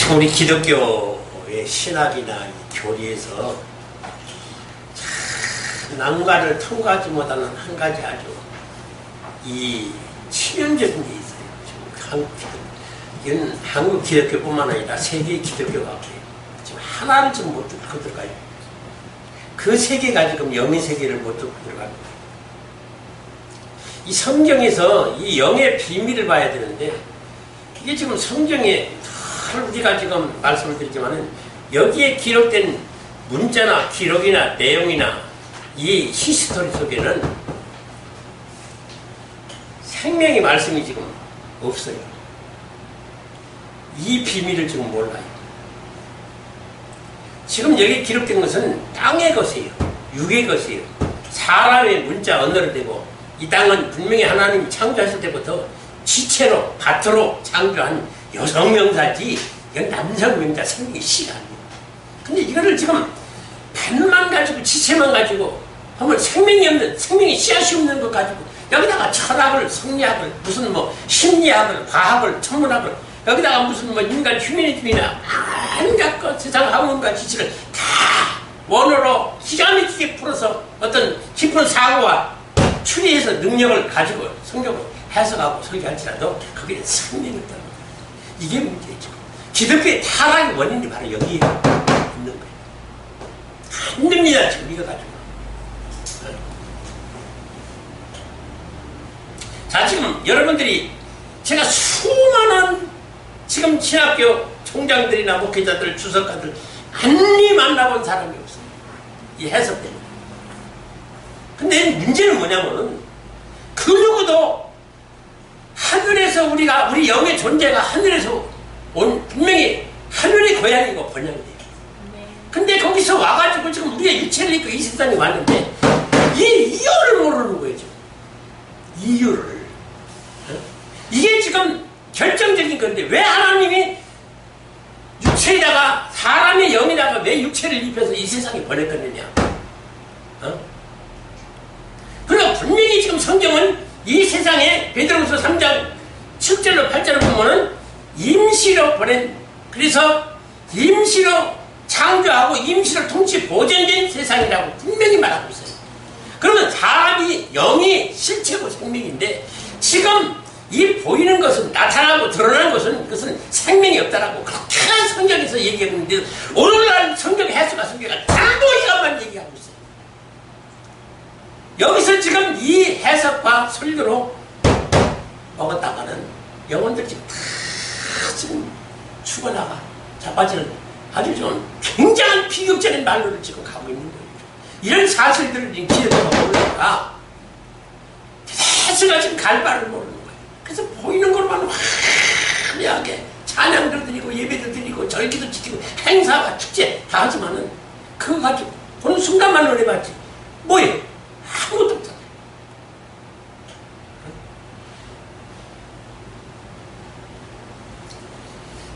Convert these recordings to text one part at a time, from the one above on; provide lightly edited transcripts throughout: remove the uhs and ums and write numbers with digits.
참 우리 기독교의 신학이나 이 교리에서 참 난관을 통과하지 못하는 한 가지 아주 이 치명적인 게 있어요. 이건 한국 기독교뿐만 아니라 세계 기독교가 지금 하나를 좀 못 뚫고 들어가요. 그 세계가 지금 영의 세계를 못 뚫고 들어갑니다. 이 성경에서 이 영의 비밀을 봐야 되는데, 이게 지금 성경에 우리가 지금 말씀을 드리지만은 여기에 기록된 문자나 기록이나 내용이나 이 히스토리 속에는 생명의 말씀이 지금 없어요. 이 비밀을 지금 몰라요. 지금 여기 기록된 것은 땅의 것이에요. 육의 것이에요. 사람의 문자 언어로 되고, 이 땅은 분명히 하나님이 창조하실 때부터 지체로 밭으로 창조한 여성 명사지 이건 남성 명사 생명의 씨가 아니에요. 근데 이거를 지금 밭만 가지고 지체만 가지고 한번 생명이 없는, 생명의 씨앗이 없는 것 가지고 여기다가 철학을, 성리학을, 무슨 뭐 심리학을, 과학을, 천문학을, 여기다가 무슨 뭐 인간 휴머니즘이나 온갖 것, 세상 학문과 지식을 다 원어로 기가 막히게 풀어서 어떤 깊은 사고와 추리해서 능력을 가지고 성경을 해석하고 설계할지라도 거기에 성령이 없다는 거예요. 이게 문제죠. 기독교의 타락의 원인이 바로 여기에 있는 거예요. 안 됩니다, 지금 이거 가지고. 자, 지금 여러분들이 제가 수많은 지금 신학교 총장들이나 목회자들, 주석가들 많이 만나본 사람이 없어요. 이 해석 때문에. 근데 문제는 뭐냐면은 그 누구도 하늘에서 우리 영의 존재가 하늘에서 온, 분명히 하늘의 고향이고 번영돼요. 근데 거기서 와가지고 지금 우리가 육체를 입고 이 세상에 왔는데 이 이유를 모르는 거예요. 지금. 이유를. 이게 지금 결정적인 건데 왜 하나님이 육체에다가 사람의 영에다가 왜 육체를 입혀서 이 세상에 보냈겠느냐. 그러니까 분명히 지금 성경은 이 세상에 베드로후서 3장 7절로 8절을 보면은 임시로 보낸, 그래서 임시로 창조하고 임시로 통치 보존된 세상이라고 분명히 말하고 있어요. 그러면 사람이 영이 실체고 생명인데 지금 이 보이는 것은, 나타나고 드러나는 것은 그것은 생명이 없다라고 그렇게 성경에서 얘기하고 있는데 오늘날 성경 해석과 성경가 전부 이것만 얘기하고 있어요. 여기서 지금 이 해석과 설교로 먹었다가는 영혼들 지금 다 지금 죽어나가 자빠지는 아주 좀 굉장한 비극적인 말로를 지금 가고 있는 거예요. 이런 사실들을 기억해서 모르니까 대수가 지금 갈 바를 모르는 거예요. 그래서 보이는 것만 화려하게 찬양도 드리고 예배도 드리고 절기도 지키고 행사와 축제 다 하지만은 그거 가지고 보는 순간만 노래봤지 뭐예요? 아무것도 없잖아요.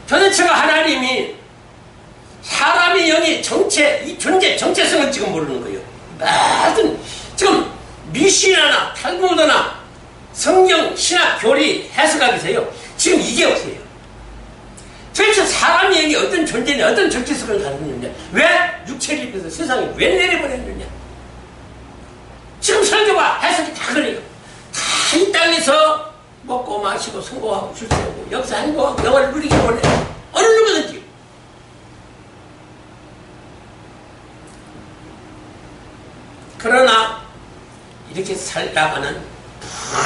도대체가 하나님이 사람의 영의 정체, 이 존재, 정체성을 지금 모르는 거예요. 모든 지금 미시나나 탈무드나 성경, 신학, 교리 해석하기세요. 지금 이게 없어요. 도대체 사람의 영이 어떤 존재냐, 어떤 정체성을 가지고 있느냐, 왜 육체를 입혀서 세상에 왜 내려보냈느냐. 지금 설교와 해석이 다 그래요. 다 이 땅에서 먹고 마시고 성공하고 출세하고 여기서 행복하고 영화를 누리기 원해. 어느 누구든지. 그러나 이렇게 살다가는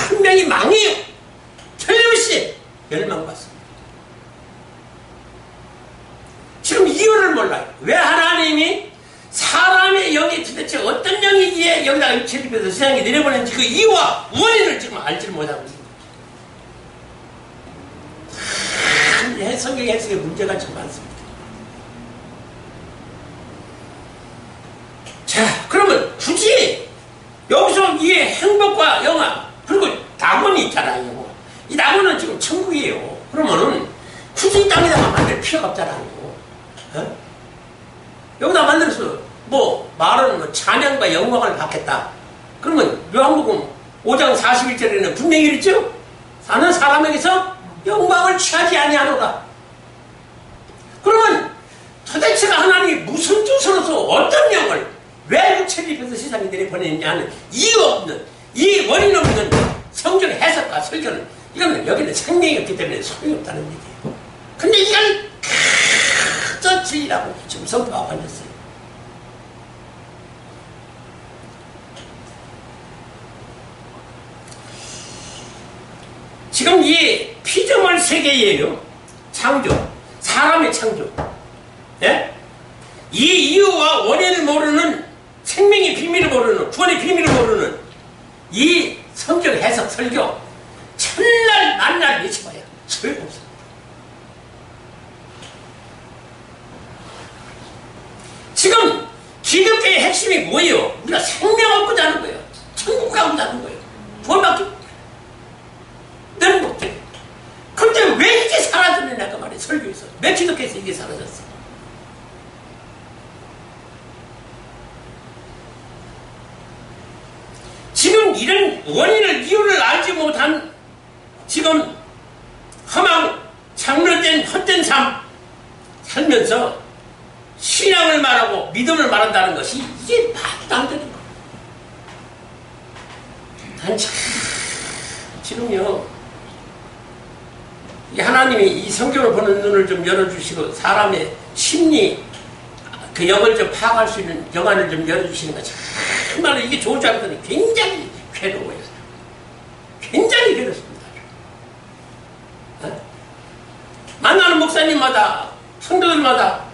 분명히 망해요. 틀림없이 멸망받습니다. 지금 이유를 몰라요. 왜 하나님이 사람의 영이 도대체 어떤 영이기에 여기다가 육체를 입혀서 세상에 내려보냈는지 그 이유와 원인을 지금 알지를 못하고 있습니다. 성경 해석에 문제가 좀 많습니다. 자, 그러면 굳이 여기서 이 행복과 영화 그리고 낙원이 있잖아요. 이 낙원은 지금 천국이에요. 그러면은 굳이 이 땅에다가 만들 필요가 없잖아요. 여기다 만들어서 뭐 말은 뭐 찬양과 영광을 받겠다. 그러면 요한복음 5장 41절에는 분명히 그랬죠. 사는 사람에게서 영광을 취하지 아니하노라. 그러면 도대체가 하나님이 무슨 뜻으로서 어떤 영을 왜 육체를 입혀서 세상에 내려보내느냐 하는 이유 없는, 이 원인 없는 성경 해석과 설교는, 이거는 여기는 생명이 없기 때문에 소용이 없다는 얘기예요. 근데 이걸 저 진리라고 지금 선포하고 앉았어요. 지금 이 피조물 세계예요. 창조, 사람의 창조. 예? 이 이유와 원인을 모르는, 생명의 비밀을 모르는, 구원의 비밀을 모르는 이 성경 해석 설교 첫날 만날 외쳐봐야 소용없습니다. 지금 기독교의 핵심이 뭐예요? 우리가 생명 얻고자 하는 거예요. 천국 가고자 하는 거예요. 구원받기 는 목적. 근데 왜 이게 사라졌느냐가 말이에요. 설교에서. 왜 기독교에서 이게 사라졌어? 지금 이런 원인을, 이유를 알지 못한 지금 허망, 장르된 헛된 삶 살면서 신앙을 말하고 믿음을 말한다는 것이 이게 말도 안 되는 거예요. 난 참, 지금요, 하나님이 이 성경을 보는 눈을 좀 열어주시고 사람의 심리, 그 영을 좀 파악할 수 있는 영안을 좀 열어주시는 거 정말로 이게 좋은 줄 알았더니 굉장히 괴로워요. 굉장히 괴롭습니다. 만나는 목사님마다, 성도들마다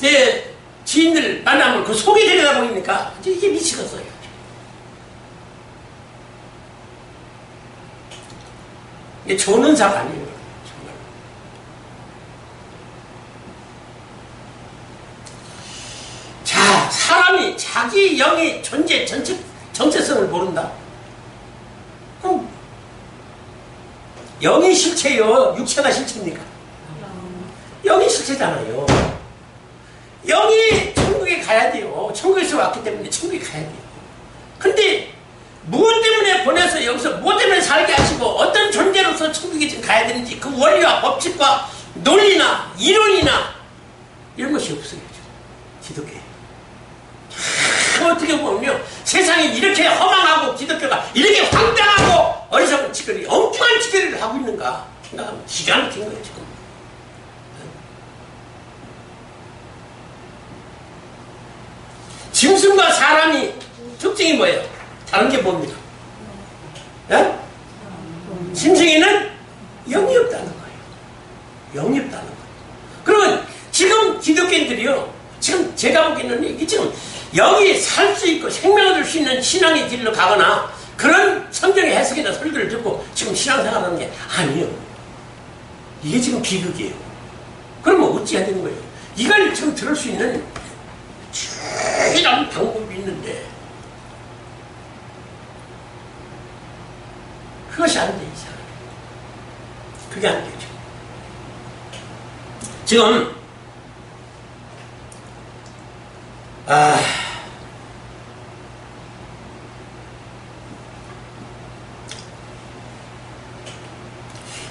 제 지인들 만나면 그 속에 들여다 보니까 이게 미치겠어요. 이게 좋은 은사가 아니에요. 정말. 자, 사람이 자기 영의 존재 정체성을 모른다. 그럼 영이 실체요, 육체가 실체입니까? 영이 실체잖아요. 영이 천국에 가야 돼요. 천국에서 왔기 때문에 천국에 가야 돼요. 근데 무엇 때문에 보내서 여기서 무엇 때문에 살게 하시고 어떤 존재로서 천국에 지금 가야 되는지 그 원리와 법칙과 논리나 이론이나 이런 것이 없어요. 기독교에. 어떻게 보면요, 세상이 이렇게 허망하고 기독교가 이렇게 황당하고 어리석은 짓거리, 엉뚱한 짓거리를 하고 있는가 생각하면 기가 막힌 거예요. 지금 짐승과 사람이 특징이 뭐예요? 다른 게 뭡니까? 예? 짐승에는 영이 없다는 거예요. 영이 없다는 거예요. 그러면 지금 기독교인들이요, 지금 제가 보기에는 이게 지금 영이 살 수 있고 생명을 줄 수 있는 신앙의 길로 가거나 그런 성경의 해석이나 설교를 듣고 지금 신앙생활하는 게 아니에요. 이게 지금 비극이에요. 그러면 어찌 해야 되는 거예요? 이걸 지금 들을 수 있는 이런 방법이 있는데 그것이 안 돼, 이상. 그게 안 되죠. 지금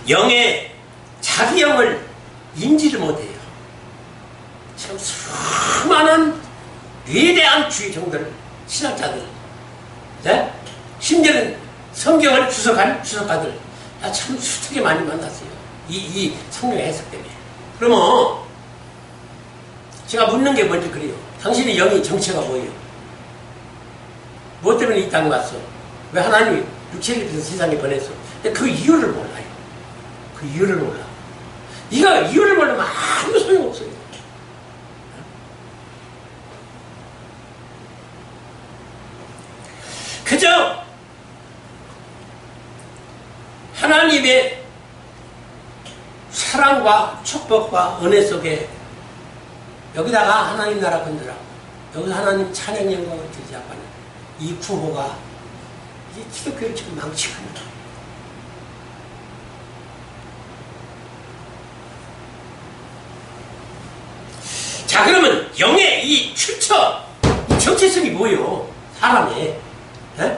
영의 자기 영을 인지를 못해요. 참 수많은 위대한 주의종들, 신학자들, 네? 심지어는 성경을 주석한 주석가들, 나 참 수특히 많이 만났어요. 이 성경 해석 때문에. 그러면 제가 묻는 게 먼저 그래요. 당신의 영의 정체가 뭐예요? 무엇 때문에 이 땅에 왔어? 왜 하나님이 육체를 입혀서 세상에 보냈어? 근데 그 이유를 몰라요. 그 이유를 몰라. 네가 이유를 모르면 아무 소용없어요. 그저 하나님의 사랑과 축복과 은혜 속에 여기다가 하나님 나라 건드라고, 여기서 하나님 찬양 영광을 드리자고 하는 이 구호가 이제 기독교를 지금 망치고 있는 거예요. 자, 그러면 영의 이 출처, 이 정체성이 뭐예요? 사람의. 에?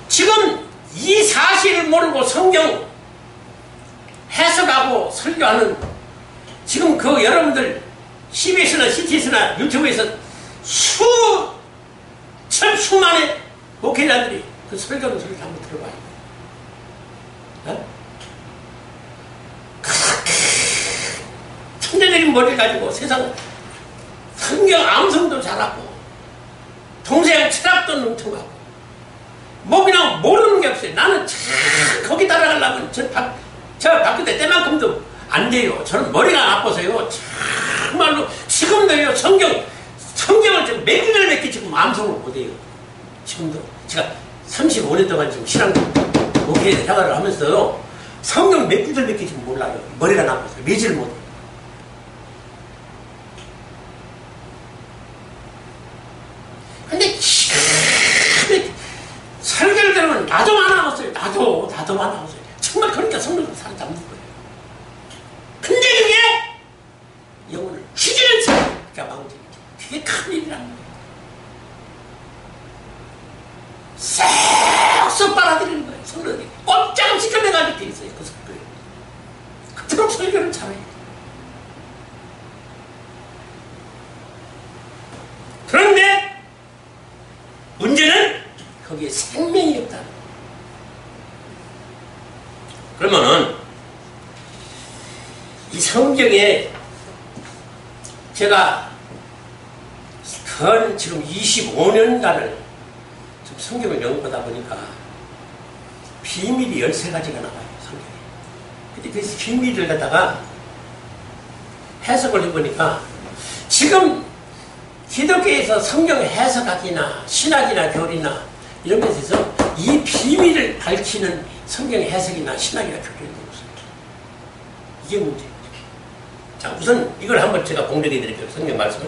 지금 이 사실을 모르고 성경 해석하고 설교하는 지금 그 여러분들 CBS나 CTS나 유튜브에서 수만의 목회자들이 그 설교하는 소리를 한번 들어봐요. 어? 천재적인 머리를 가지고 세상 성경 암송도 잘하고 동서양 철학도 능통하고 뭐 그냥 모르는 게 없어요. 나는 참 거기 따라가려면 저 바뀌때 때만큼도 안 돼요. 저는 머리가 나빠서요. 정말로 지금도요. 성경을 지금 몇 개를 몇 개 지금 암송을 못해요. 지금도 제가 35년 동안 지금 신앙 목회 생활을 하면서요. 성경 몇 구절 몇 개 지금 몰라요. 머리가 나빠서요. 매지를 못해요. 근데 설교를 들으면 나도 많아왔어요. 나도 많아왔어요. 정말 그러니까 성령으로 사로잡는 거예요. 근데 그게 영혼을 죽이는 사람이니까 망정이죠. 그게 큰일이라는 거예요. 쏙쏙 빨아들이는 거예요. 성령이 꼼짝없이 끌려가게 돼 있어요. 그 설교에. 그토록 설교를 잘해요. 그런데 문제는 거기에 생명이 없다는 거예요. 그러면은 이 성경에 제가 지금 25년간을 좀 성경을 연구하다 보니까 비밀이 13가지가 나와요. 성경에. 근데 그 비밀을 갖다가 해석을 해보니까 지금 기독교에서 성경 해석학이나 신학이나 교리나 이런 것에서 이 비밀을 밝히는 성경 해석이나 신학이나 교리는 없습니다. 이게 문제예요. 자, 우선 이걸 한번 제가 공독해 드릴게요. 성경 말씀을.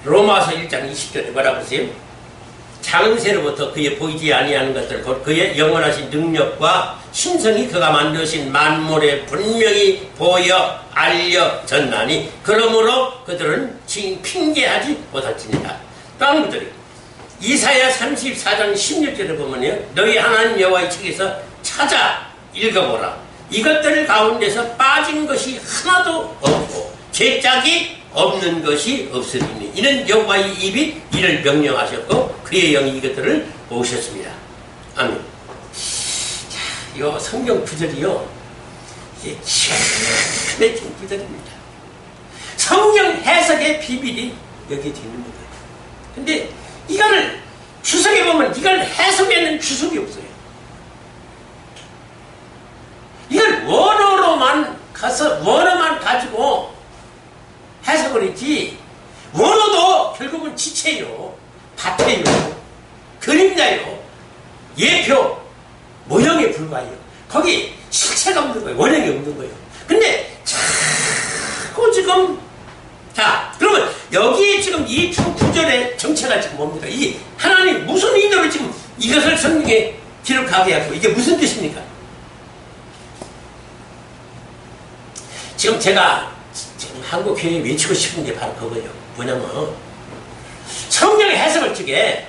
로마서 1장 20절에 뭐라고 하세요? 장세로부터 그의 보이지 아니하는 것들 곧 그의 영원하신 능력과 신성이 그가 만드신 만물에 분명히 보여 알려졌나니 그러므로 그들은 핑계하지 못할지니라. 또 한 구절이 이사야 34장 16절에 보면요. 너희 하나님 여호와의 책에서 찾아 읽어보라. 이것들 가운데서 빠진 것이 하나도 없고 죄짝이 없는 것이 없으리니 이는 여호와의 입이 이를 명령하셨고 그의 영이 이것들을 보셨습니다. 아멘. 자, 이 성경 구절이요. 이게 기가 막힌 구절입니다. 성경 해석의 비밀이 여기에 있는 거예요. 근데 이거를 주석에 보면 이걸 해석에는 주석이 없어요. 이걸 원어로만 가지고 해석을 했지 원어도 결국은 지체요, 바태요, 그림자요, 예표, 모형에 불과해요. 거기 실체가 없는 거예요. 원형이 없는 거예요. 근데 자꾸 지금 그러면 여기에 지금 이 두 구절의 정체가 지금 뭡니까? 이 하나님 무슨 의도로 지금 이것을 성경에 기록하게 하고 이게 무슨 뜻입니까? 지금 제가 한국 교회에 외치고 싶은 게 바로 그거예요. 뭐냐면 성경의 해석을 적에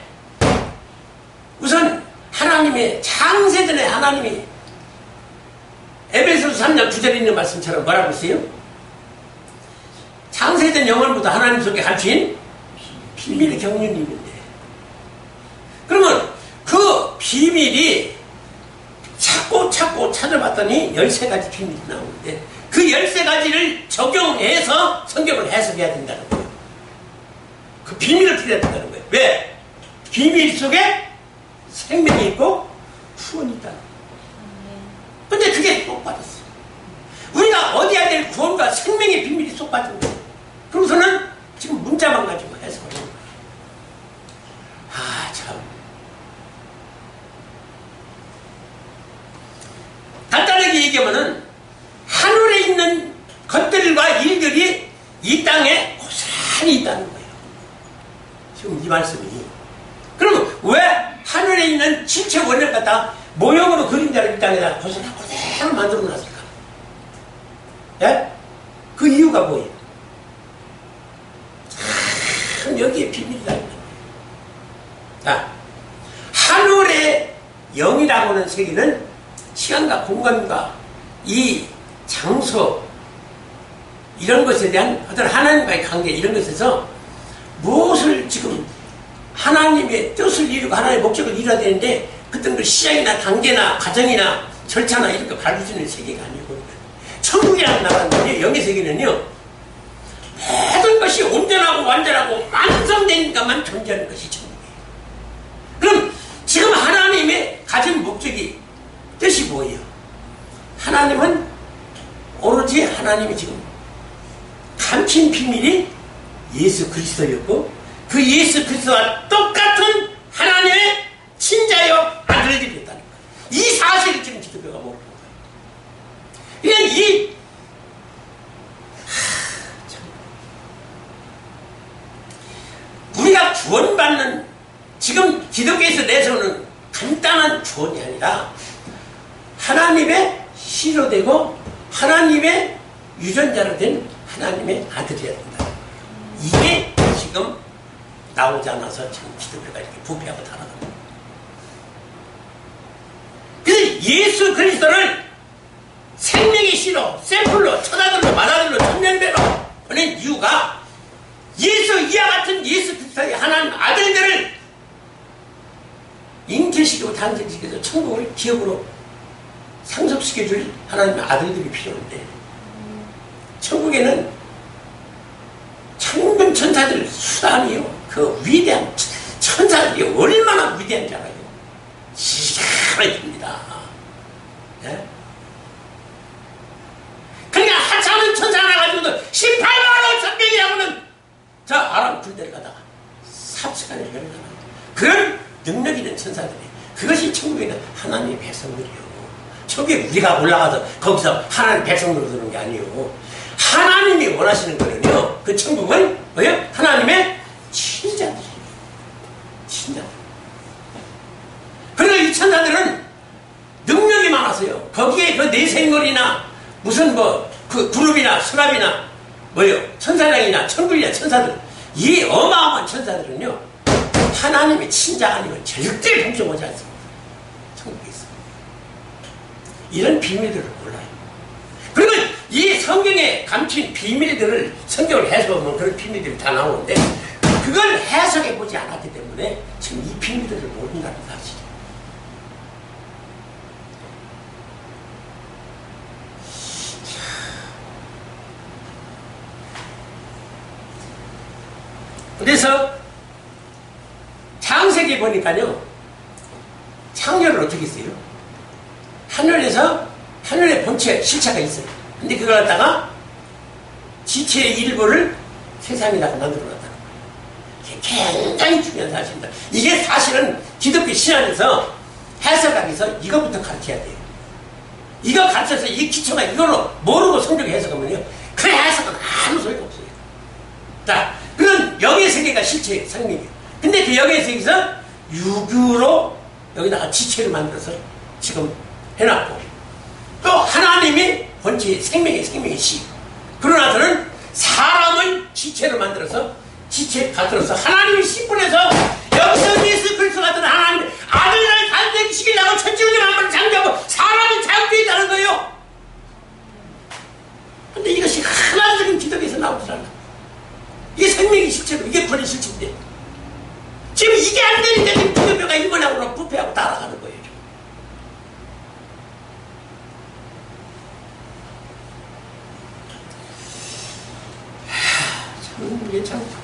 우선 하나님의 창세전에 하나님이 에베소서 3장 9절에 있는 말씀처럼 뭐라고 했어요? 창세전 영원부터 하나님 속에 감춘 비밀의 경륜이 있는데 그러면 그 비밀이 찾고 찾아봤더니 13가지 비밀이 나오는데 그 13가지를 적용해서 성경을 해석해야 된다는 거예요. 그 비밀을 풀어야 된다는 거예요. 왜? 비밀 속에 생명이 있고 구원이 있다는 거예요. 근데 그게 쏙 빠졌어요. 우리가 얻어야 될 구원과 생명의 비밀이 쏙 빠진 거예요. 그러고서는 지금 문자만 가지고 해석을 하는 거예요. 참. 간단하게 얘기하면은 하늘에 있는 것들과 일들이 이 땅에 고스란히 있다는 거예요. 지금 이 말씀이. 그러면 왜 하늘에 있는 실체 원을 갖다 모형으로 그림자를 이 땅에다 고스란히 만들어 놨을까? 예? 그 이유가 뭐예요? 참 여기에 비밀이라는 거예요. 자, 하늘의 영이라고 하는 세계는 시간과 공간과 이 장소 이런 것에 대한 어떤 하나님과의 관계 이런 것에서 무엇을 지금 하나님의 뜻을 이루고 하나님의 목적을 이루어야 되는데 그떤 그 시작이나 단계나 과정이나 절차나 이렇게 밟아주는 세계가 아니고 천국이라는 나라는요, 영의 세계는요, 모든 것이 온전하고 완전하고 완성되니까만 존재하는 것이 천국이에요. 그럼 지금 하나님의 가진 목적이 뜻이 뭐예요? 하나님은 오로지 하나님이 지금 감춘 비밀이 예수 그리스도였고 그 예수 그리스도와 똑같은 하나님의 친자여 아들들이었다는 거예요. 이 사실을 지금 기독교가 모르는 거예요. 그냥 우리가 구원받는 지금 기독교에서 내세우는 간단한 구원이 아니라 하나님의 씨로 되고 하나님의 유전자로 된 하나님의 아들이어야 된다. 이게 지금 나오지 않아서 지금 기독교가 이렇게 부패하고 타락합니다. 그래서 예수 그리스도를 생명의 씨로, 샘플로, 천하들로, 만하들로, 천년배로 보낸 이유가 예수, 이와 같은 예수 그리스도의 하나님 아들들을 잉태시키고 탄생시켜서 천국을 기업으로 상속시켜줄 하나님의 아들들이 필요한데 천국에는 천군 천사들 수단이요. 그 위대한 천사들이 얼마나 위대한지 알아요. 기가 막힙니다. 예? 그러니까 하찮은 천사 하나 가지고도 18만원 전병이라고는 저 아람 군대를 가다가 삽시간에 열어가는 그런 능력 있는 천사들이 그것이 천국에 있는 하나님의 백성들이요. 천국에 우리가 올라가서 거기서 하나님의 백성으로 드는 게 아니에요. 하나님이 원하시는 거는요. 그 천국은 뭐예요? 하나님의 친자들이에요. 친자들. 그러니까 이 천사들은 능력이 많아서요. 거기에 그 내생걸이나 무슨 그 그룹이나 수납이나 뭐예요? 천사장이나 천군이나 천사들 이 어마어마한 천사들은요. 하나님의 친자가 아니면 절대 동정하지 않습니다. 천국에 있어요. 이런 비밀들을 몰라요. 그러면 이 성경에 감춘 비밀들을 성경을 해석하면 그런 비밀들이 다 나오는데 그걸 해석해 보지 않았기 때문에 지금 이 비밀들을 모른다는 사실이에요. 그래서 창세기 보니까요. 창조를 어떻게 했어요? 하늘의 본체, 실체가 있어요. 근데 그걸 갖다가 지체의 일부를 세상에다가 만들어놨다는 거예요. 이게 굉장히 중요한 사실입니다. 이게 사실은 기독교 신앙에서 해석하기에서 이것부터 가르쳐야 돼요. 이거 가르쳐서 이 기초가 이걸로 모르고 성경 해석하면요. 그 해석은 아무 소리가 없어요. 자, 그런 영의 세계가 실체의 생명이에요. 근데 그 영의 세계에서 유교로 여기다가 지체를 만들어서 지금 해놨고 또 하나님이 본체 생명의 씨. 그러나서는 사람을 지체로 만들어서 지체 받들어서 하나님의 씨분에서 여기서 예수 그리스도 같은 하나님의 아들을 탄생시키려고 천지우주 만물을 창조하고 사람이 창조했다는 거예요. 근데 이것이 하나도 지금 기독에서 나오지 않아. 이게 생명의 실체로 이게 본의 실체인데 지금 이게 안 되니까 지금 기독교가 일본하고 부패하고 따라가는 거예요. 참 괜찮다.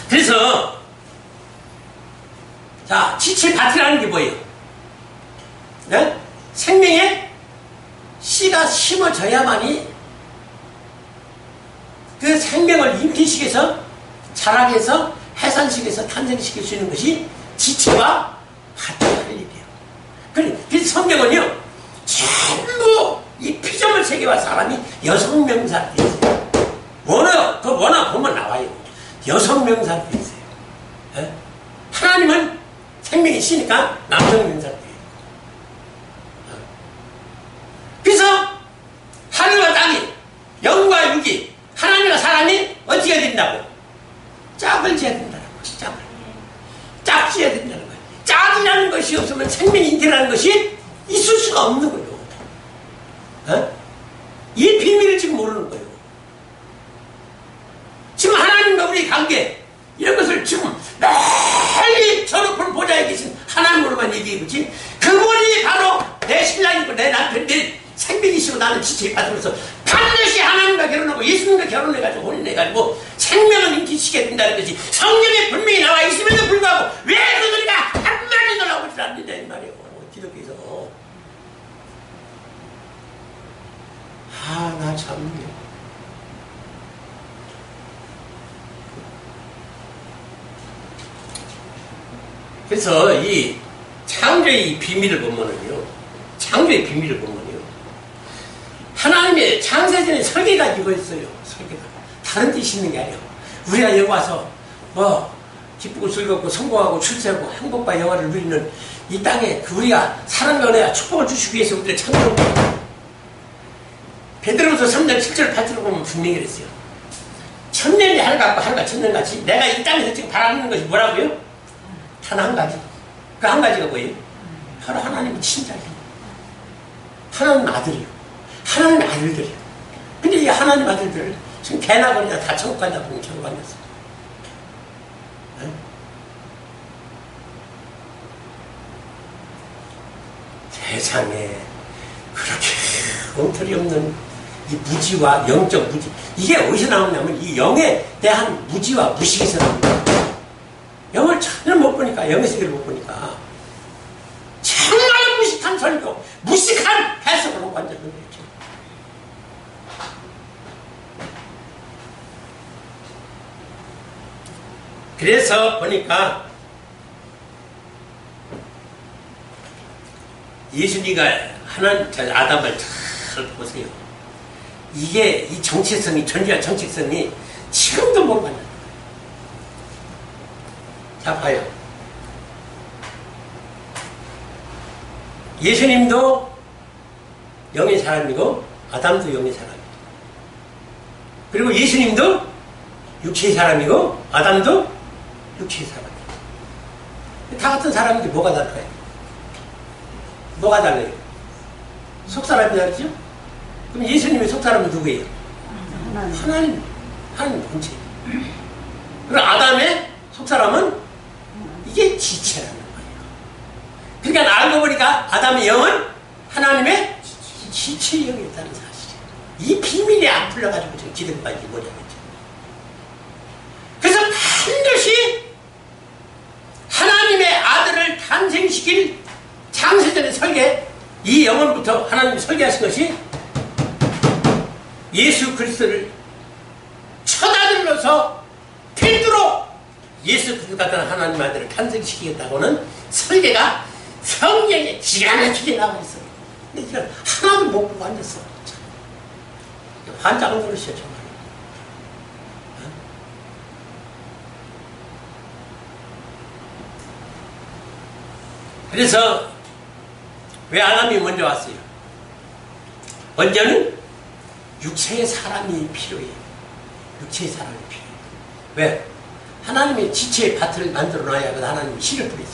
그래서 자 지체 밭이라는 게 뭐예요? 네? 생명의 씨가 심어져야만이 그 생명을 잉태시켜서 자라게 해서 해산시켜서 탄생시킬 수 있는 것이 지체와 밭이 할 일이에요. 그래서 성경은요 전부 이 피조물 세계와 사람이 여성 명사로 되어 있어요. 워낙 보면 나와요. 여성 명사로 되어 있어요. 네? 하나님은 생명이 씨니까 남성 명사로 되어 있어요. 그래서 하늘과 땅이 영과 육이 하나님과 사람이 어떻게 해야 된다고? 짝을 지어야 된다는 것이 짝 지어야 된다는 거예요. 짝이라는 것이 없으면 생명이 잉태라는 것이 있을 수 수가 없는 거예요. 어? 이 비밀을 지금 모르는 거예요. 지금 하나님과 우리 관계 이런 것을 지금 멀리 저 높은 보좌에 계신 하나님으로만 얘기해보지, 그분이 바로 내 신랑이고 내 남편, 내 생명이시고 나는 지체에 받으면서 반드시 하나님과 결혼하고 예수님과 결혼해가지고 혼인해가지고 생명을 인기시게 된다는 것이 성경에 분명히 나와 있음에도 불구하고 왜 그들이가 한마디도 나오지 않는다 이 말이에요. 기독교에서. 나 참. 그래서 이 창조의 비밀을 보면은요, 창조의 비밀을 보면요, 하나님의 창세전의 설계가 이거였어요. 설계가 다른 뜻이 있는 게 아니에요. 우리가 여기 와서 뭐 기쁘고 즐겁고 성공하고 출세하고 행복과 영화를 누리는 이 땅에 우리가 사랑과 은혜와 축복을 주시기 위해서 우리를 창조한 거예요. 베드로후서 3장 7절 8절을 보면 분명히 그랬어요. 천년이 하늘 같고 하늘과 천년같이 내가 이 땅에서 지금 바라는 것이 뭐라고요? 단 한 가지. 그 한 가지가 뭐예요? 바로 하나님의 친자예요. 하나님 아들이요. 하나님 아들들이요. 근데 이 하나님 아들들을 지금 개나 거리나 다 천국 간다 보면 천국 안 갔어요. 네? 세상에 그렇게 엉터리 없는 이 무지와 영적 무지, 이게 어디서 나오냐면 이 영에 대한 무지와 무식에서 나옵니다. 영을 전혀 못 보니까, 영의 세계를 못 보니까 정말 무식한 설교, 무식한 해석을 하고 앉았는 거죠. 그래서 보니까 예수님가 아담을 잘 보세요. 이게 이 정체성이, 존재와 정체성이 지금도 못 만나요. 자, 봐요. 예수님도 영의 사람이고 아담도 영의 사람이고, 그리고 예수님도 육체의 사람이고 아담도 육체의 사람이고, 다 같은 사람인데 뭐가 달라요? 뭐가 달라요? 속사람이라 그랬죠? 그럼 예수님의 속사람은 누구예요? 하나님 본체. 그리고 아담의 속사람은 이게 지체라는 거예요. 그러니까 알고 보니까 아담의 영은 하나님의 지체의 영이었다는 사실이에요. 이 비밀이 안 풀려가지고 지금 기득권이 뭐냐겠죠. 그래서 반드시 하나님의 아들을 탄생시킬 창세전의 설계, 이 영혼부터 하나님이 설계하신 것이 예수 그리스도를 첫 아들로서 필두로 예수 그리스도 같은 하나님 아들을 탄생시키겠다고는 설계가 성경에 기가 막히게 나와 있어요. 근데 이걸 하나도 못 보고 앉았어. 환장을 노릇이야 정말. 그래서 왜 아담이 먼저 왔어요? 먼저는 육체의 사람이 필요해요. 육체의 사람이 필요해요. 왜? 하나님의 지체의 밭을 만들어 놔야 하나님이 씨를 뿌리지.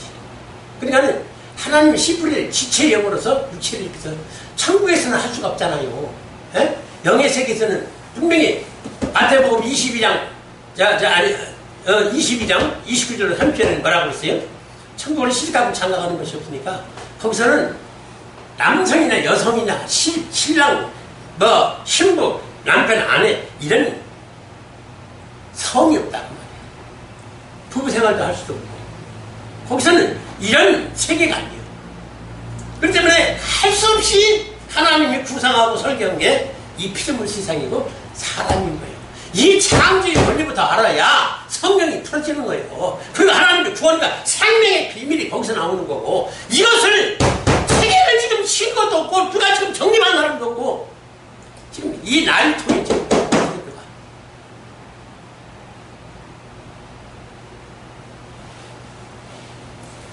그러니까 하나님의 씨 뿌릴 지체의 영으로서 육체를 입혀서 천국에서는 할 수가 없잖아요. 에? 영의 세계에서는 분명히 마태복음 22장 22장 29절 30절에는 뭐라고 했어요? 천국을 시집가고 장가가는 것이 없으니까 거기서는 남성이나 여성이나 신랑, 뭐 신부, 남편, 아내 이런 성이 없다는 말이에요. 부부 생활도 할 수도 없고 거기서는 이런 세계가 아니에요. 그렇기 때문에 할 수 없이 하나님이 구상하고 설계한 게 이 피조물 세상이고 사람인 거예요. 이 창조의 원리부터 알아야 성령이 풀어지는 거예요. 그리고 하나님의 구원과 생명의 비밀이 거기서 나오는 거고, 이것을 세계를 지금 친 것도 없고 누가 지금 정립한 사람도 없고 지금 이 난통이 지금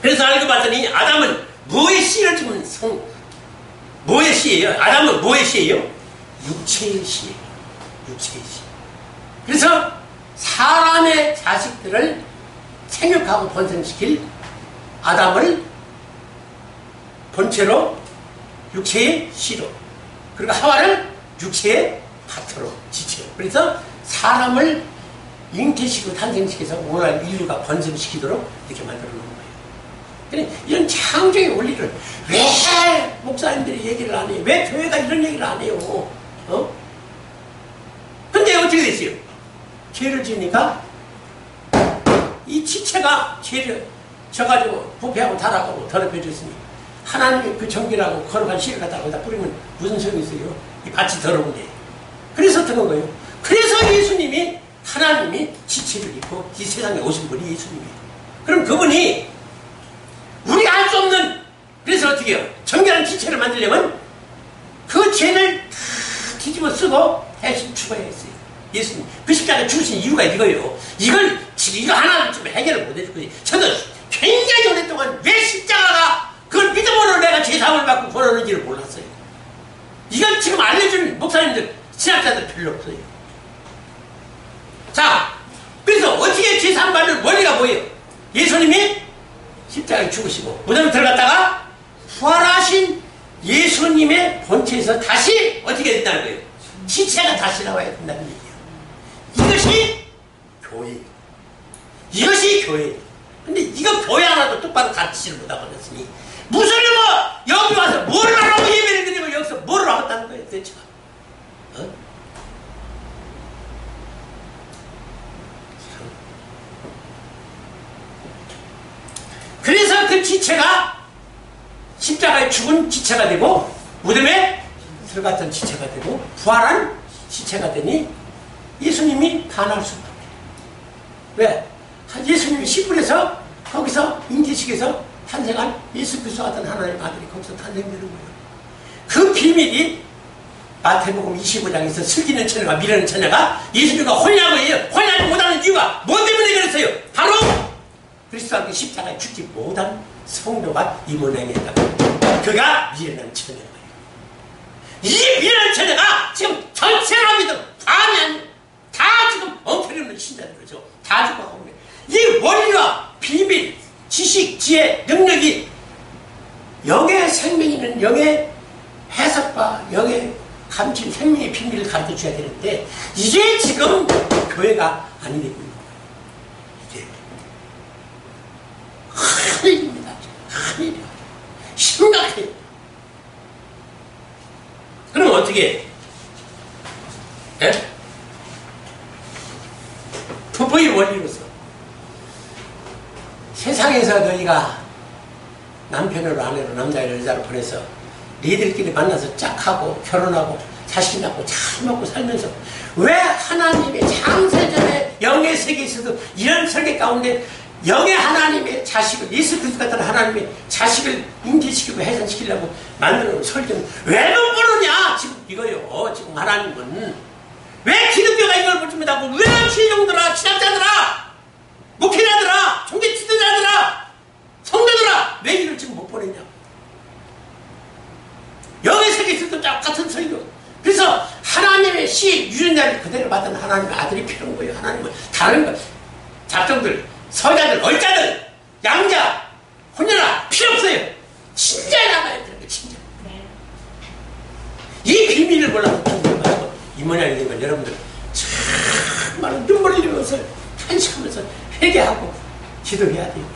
그래서 알고 봤더니 아담은 뭐의 씨를 지금 뭐의 씨예요? 아담은 뭐의 씨예요? 육체의 씨예요. 육체의 씨. 그래서 사람의 자식들을 생육하고 번성시킬 아담을 본체로 육체의 씨로, 그리고 하와를 육체의 밭으로, 지체로. 그래서 사람을 잉태시키고 탄생시켜서 오늘 인류가 번성시키도록 이렇게 만들어 놓은 거예요. 그러니까 이런 창조의 원리를 왜 목사님들이 얘기를 안 해요? 왜 교회가 이런 얘기를 안 해요? 근데 어떻게 됐어요? 죄를 지으니까 이 지체가 죄를 져가지고 부패하고 타락하고 더럽혀졌으니 하나님의 그 정결하고 거룩한 씨를 갖다가 거기다 뿌리면 무슨 소용이 있어요? 이 밭이 더러운데. 그래서 들은 거예요. 그래서 예수님이, 하나님이 지체를 입고 이 세상에 오신 분이 예수님이에요. 그럼 그분이 우리가 할 수 없는, 그래서 어떻게 해요? 정결한 지체를 만들려면 그 죄를 다 뒤집어 쓰고 대신 죽어야 했어요. 예수님. 그 십자가에 죽으신 이유가 이거예요. 이거 하나는 좀 해결을 못 해줄 거지. 저도 굉장히 오랫동안 왜 십자가가 그걸 믿음으로 내가 죄사함을 받고 벌었는지를 몰랐어요. 이걸 지금 알려주는 목사님들, 신학자들 별로 없어요. 자, 그래서 어떻게 죄사함 받는 원리가 뭐예요? 예수님이 십자가에 죽으시고 무덤에 들어갔다가 부활하신 예수님의 본체에서 다시 어떻게 된다는 거예요? 지체가 다시 나와야 된다는 얘기예요. 이것이 교회예요. 이것이 교회예요. 근데 이거 교회 하나도 똑바로 가르치지를 못하고 그랬으니 무슨 여기 와서 뭘 하라고 예배를 드리고 여기서 뭘 하겠다는 거예요 대체가. 그래서 그 지체가 십자가에 죽은 지체가 되고 무덤에 들어갔던 지체가 되고 부활한 지체가 되니 예수님이 반할 수밖에. 왜? 예수님이 시불에서 거기서 잉태식에서 탄생한 예수 그리스도 같은 하나님의 아들이 거기서 탄생되는 거예요. 그 비밀이 마태복음 25장에서 슬기는 처녀가 미련한 처녀가 예수님과 혼인하지 못하는 이유가 뭐 때문에 그랬어요? 바로 그리스도와 함께 십자가에 죽지 못한 성도가 이문행했다고. 그가 미련한 처녀인 거예요. 이 미련한 처녀가 지금 전체 사람이든 다 지금 엉터리없는 신자들이죠. 다 죽어가고 있는 이 원리와 비밀, 지식, 지혜, 능력이 영의 생명이 있는 영의 해석과 영의 감춘 생명의 비밀을 가르쳐줘야 되는데 이게 지금 교회가 아니 되고 있는 거예요. 이게 큰일입니다. 큰일이에요. 심각해요. 그럼 어떻게 해? 부부의 원리로서 세상에서 너희가 남편으로 아내로 남자를 여자로 보내서 니들끼리 만나서 짝하고 결혼하고 자식 낳고 잘 먹고 살면서 왜 하나님의 창세전에 영의 세계에서도 이런 설계 가운데 영의 하나님의 자식을 예수 그리스도 같은 하나님의 자식을 잉태시키고 해산시키려고 만드는 설계는 왜 못 보느냐 지금 이거요. 지금 하나님은 왜 기독교가 이걸 못 줍니다고 왜 신령들아 신학자들아 목회자들아 종교 지도자들아 성도들아 왜 이걸 지금 못 보냈냐. 영의 세계에서도 똑같은 설교. 그래서 하나님의 씨 유전자를 그대로 받은 하나님의 아들이 필요한 거예요. 하나님은 다른 것 잡종들 서자들 얼자들 양자 혼혈아 필요 없어요. 진짜 남아야 되는 거예요. 진짜. 이 비밀을 몰라서 비밀을 가지고 이 모양이 된 건 여러분들 정말 눈물을 흘리면서 탄식하면서 회개하고 기도해야 돼요.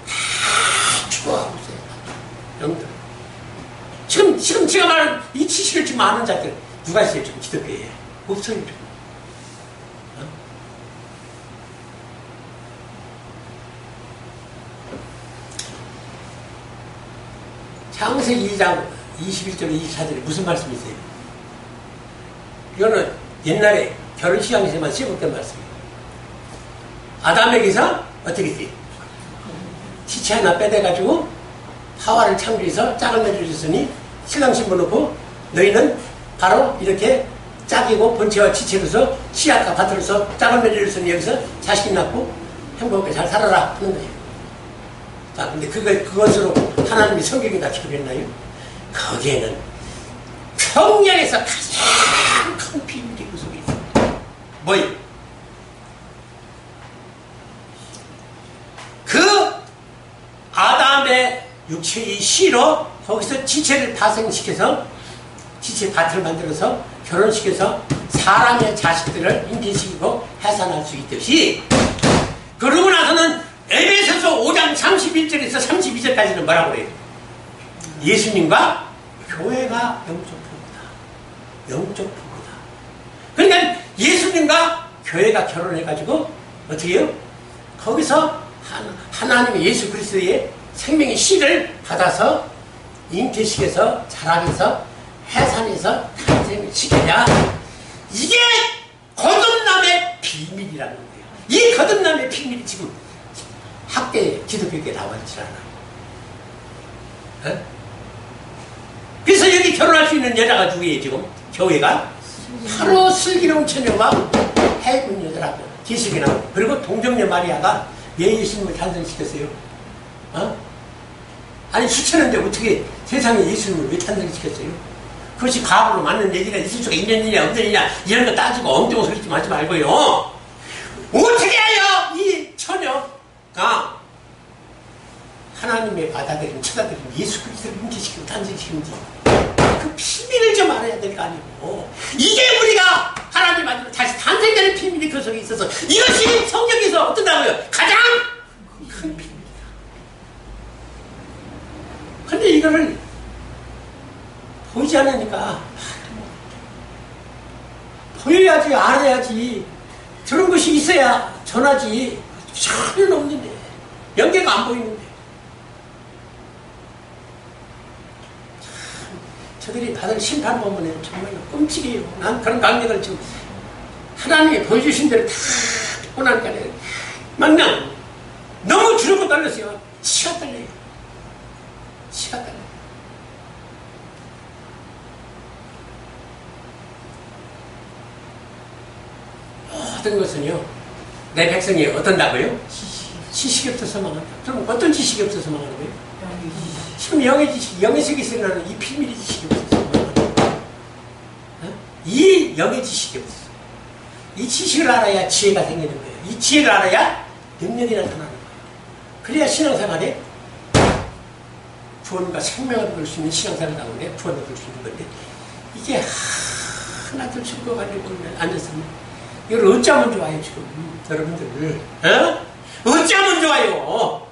다 죽어가고 있어요. 여러분들 지금 제가 말하는 이 지식을 지금 아는 자들 누가 있어요? 지금 기독교에 없어요. 창세기 2장 21절 24절에 무슨 말씀이 있어요? 이거는 옛날에 결혼식장에서만 씹었던 말씀이에요. 아담에게서 어떻게 돼요? 지체 하나 빼내가지고 하와를 창조해서 짝을 맺어줬으니 신랑 신부 놓고 너희는 바로 이렇게 짝이고 본체와 지체로서 씨앗과 밭으로서 짝을 맺어줬으니 여기서 자식이 낳고 행복하게 잘 살아라 하는 거예요. 자, 근데 그것으로 하나님이 성경에다 기록했나요? 거기에는 평양에서 가장 큰 비밀이 그 속에 있습니다. 뭐예요? 그 아담의 육체의 씨로 거기서 지체를 파생시켜서 지체 밭을 만들어서 결혼시켜서 사람의 자식들을 임신시키고 해산할 수 있듯이, 그러고 나서는 에베소서 5장 31절에서 32절까지는 뭐라고 그래요? 예수님과 교회가 영적 부부다. 영적 부부다. 그러니까 예수님과 교회가 결혼해가지고 어떻게 해요? 거기서 하나님의 예수 그리스도의 생명의 씨를 받아서 잉태시켜서 자라면서 해산해서 탄생을 시켜야, 이게 거듭남의 비밀이라는 거예요. 이 거듭남의 비밀이 지금 학계 기독교에 나와있지 않아요. 그래서 여기 결혼할 수 있는 여자가 누구예요? 지금 교회가 바로 슬기로운 처녀와 해군 여자라고 기식이 나오고, 그리고 동정녀 마리아가 예수님을 탄생시켰어요. 아니 수천인데 어떻게 세상에 예수님을 왜 탄생시켰어요? 그것이 과거로 맞는 얘기가 있을 수가 있느냐 없느냐 이런 거 따지고 엉뚱한 소리 좀 하지 말고요. 어떻게 해요? 이 처녀가 하나님의 받아들인 쳐다들인 예수 그리스도를 잉태시키고 탄생시키는지 그 비밀을 좀 알아야 될 거 아니고, 이게 우리가 하나님 앞으로 다시 탄생되는 비밀이 그 속에 있어서 이것이 성경에서 어떤다고요? 가장 큰 비밀이다. 근데 이거를 보이지 않으니까 보여야지, 알아야지, 저런 것이 있어야 전하지. 전혀 없는데, 연계가 안 보이는데. 저들이 받은 심판 보면 정말 끔찍해요. 난 그런 감격을 지금 하나님이 보여주신 대로 다 듣고 나니까 막상 너무 주르고 떨렸어요. 치가 떨려요. 치가 떨려요. 모든 것은요, 내 백성이 어떤다고요? 지식이 없어서 망한다. 그럼 어떤 지식이 없어서 망하는 거예요? 지금 영의 지식, 영의 세계에서 일어나는 이 비밀의 지식이 없어서 망하는 거예요. 이 영의 지식이 없어서. 이 지식을 알아야 지혜가 생기는 거예요. 이 지혜를 알아야 능력이 나타나는 거예요. 그래야 신앙생활에 구원과 생명을 얻을 수 있는 신앙생활을 하는데 구원을 얻을 수 있는 건데, 이게 하나 둘씩 거 가지고 앉아서 이걸 어쩌면 좋아요, 지금. 여러분들. 어쩌면 좋아요.